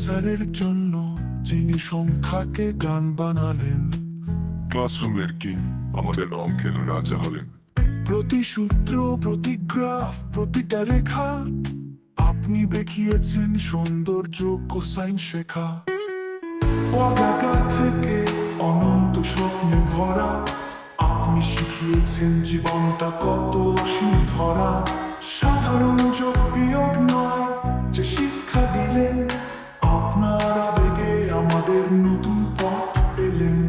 স্যারের জন্য, যিনি সংখ্যাকে গান বানালেন। ক্লাসরুমের কিং, আমাদের অঙ্কের রাজা হলেন। প্রতি সূত্র, প্রতি গ্রাফ, প্রতিটা রেখা আপনি দেখিয়েছেন সৌন্দর্য কোসাইন শেখা। পতাকা থেকে অনন্ত স্বপ্নে ভরা আপনি শিখিয়েছেন জীবনটা কত অসীম ধরা। সাধারণ যোগ বিয়োগ নয় যে শিক্ষা দিলেন, আপনার আবেগে আমাদের নতুন পথ পেলেন।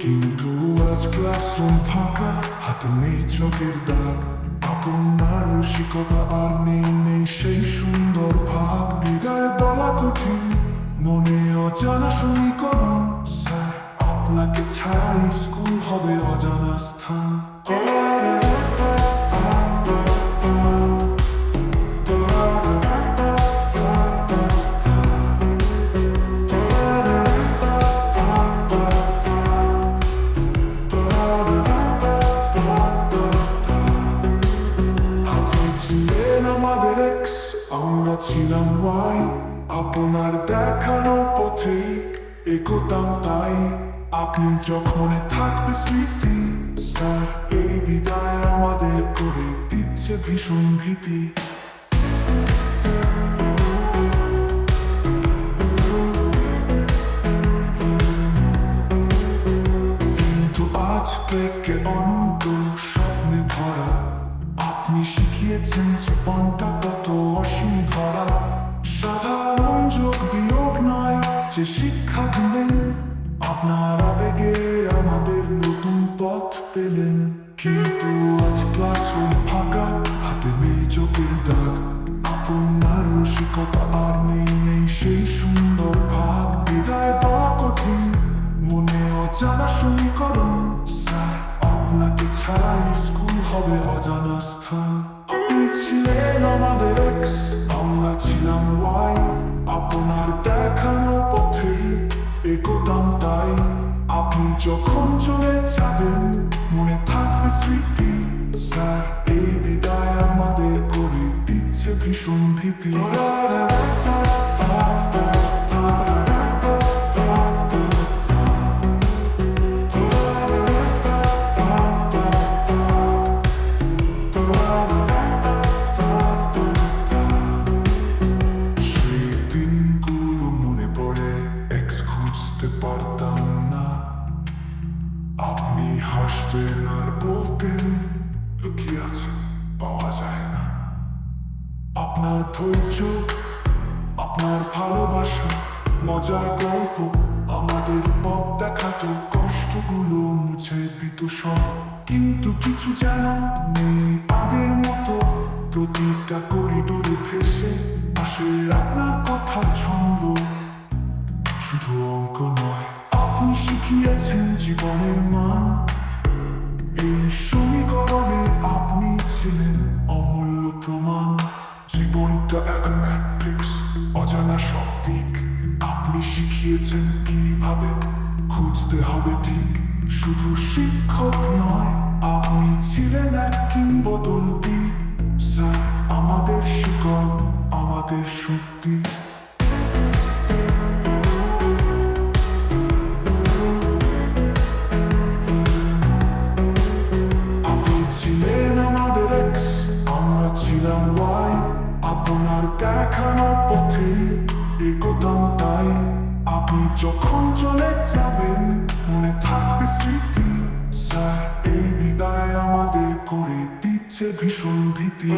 কিন্তু আজ ক্লাসরুম ফাঁকা, হাতে নেই চোখের দাগ, আপনার রসিকতা আর নেই সেই সুন্দর ভাব। বিদায় বলা কঠিন, মনে অজানা সমীকরণ। স্যার, আপনাকে ছাড়াই স্কুল হবে অজানা স্থান। আমাদের এক্স, আমরা ছিলাম ওয়াই, আপনার দেখানো পথে এগোতাম তাই। আপনি যখন থাকবে স্মৃতি, স্যার এই বিদায় আমাদের করে দিচ্ছে ভীষণ ভীতি। কিন্তু আজ থেকে অনন্ত স্বপ্নে ভরা আপনি শিখিয়েছেন জীবনটা কত অসীম ধরা। সাধারণ যোগ বিয়োগ নয় যে শিক্ষা দিলেন, আপনার আবেগে আমাদের নতুন পথ পেলেন। কিন্তু আজ ক্লাসরুম ফাঁকা, হাতে নেই যোগের দাগ, আপনার রসিকতা আর নেই সেই সুন্দর ভাব। বিদায় পাওয়া কঠিন, মনে অজানা সমীকরণ। স্যার, আপনাকে ছাড়াই স্কুল হবে অজানা স্থান। আপনি ছিলেন আমাদের এক্স, আমরা ছিলাম ওয়াই, আপনার দেখানো পথে এগোতাম তাই। আপনি যখন চলে যাবেন, মনে থাকবে স্মৃতি। স্যার, এই বিদায় আমাদের করে দিচ্ছে ভীষণ ভীতি। পারতাম না, আপনি হাসতেন আর বলতেন লুকিয়ে আছে, পাওয়া যায় না। আপনার ধৈর্য, আপনার ভালোবাসা, মজার গল্প আমাদের পথ দেখাতো, কষ্টগুলো মুছে দিত সব। কিন্তু কিছু যেন নেই আগের মতো, প্রতিটা করিডোরে ভেসে আসে আপনার কথা ছন্দ। শুধু অঙ্ক নয়, আপনি শিখিয়েছেন জীবনের মান। এই সমীকরণে আপনি ছিলেন অমূল্য প্রমাণ। জীবনটা এক ম্যাট্রিক্স, অজানা সব দিক আপনি শিখিয়েছেন কিভাবে খুঁজতে হবে ঠিক। শুধু শিক্ষক নয়, আপনি ছিলেন এক কিংবদন্তি। স্যার, আমাদের শিকড়, আমাদের শক্তি। আপনার দেখানো পথে এগোতাম তাই। আপনি যখন চলে যাবেন, মনে থাকবে স্মৃতি। স্যার, এই বিদায় আমাদের করে দিচ্ছে ভীষণ ভীতি।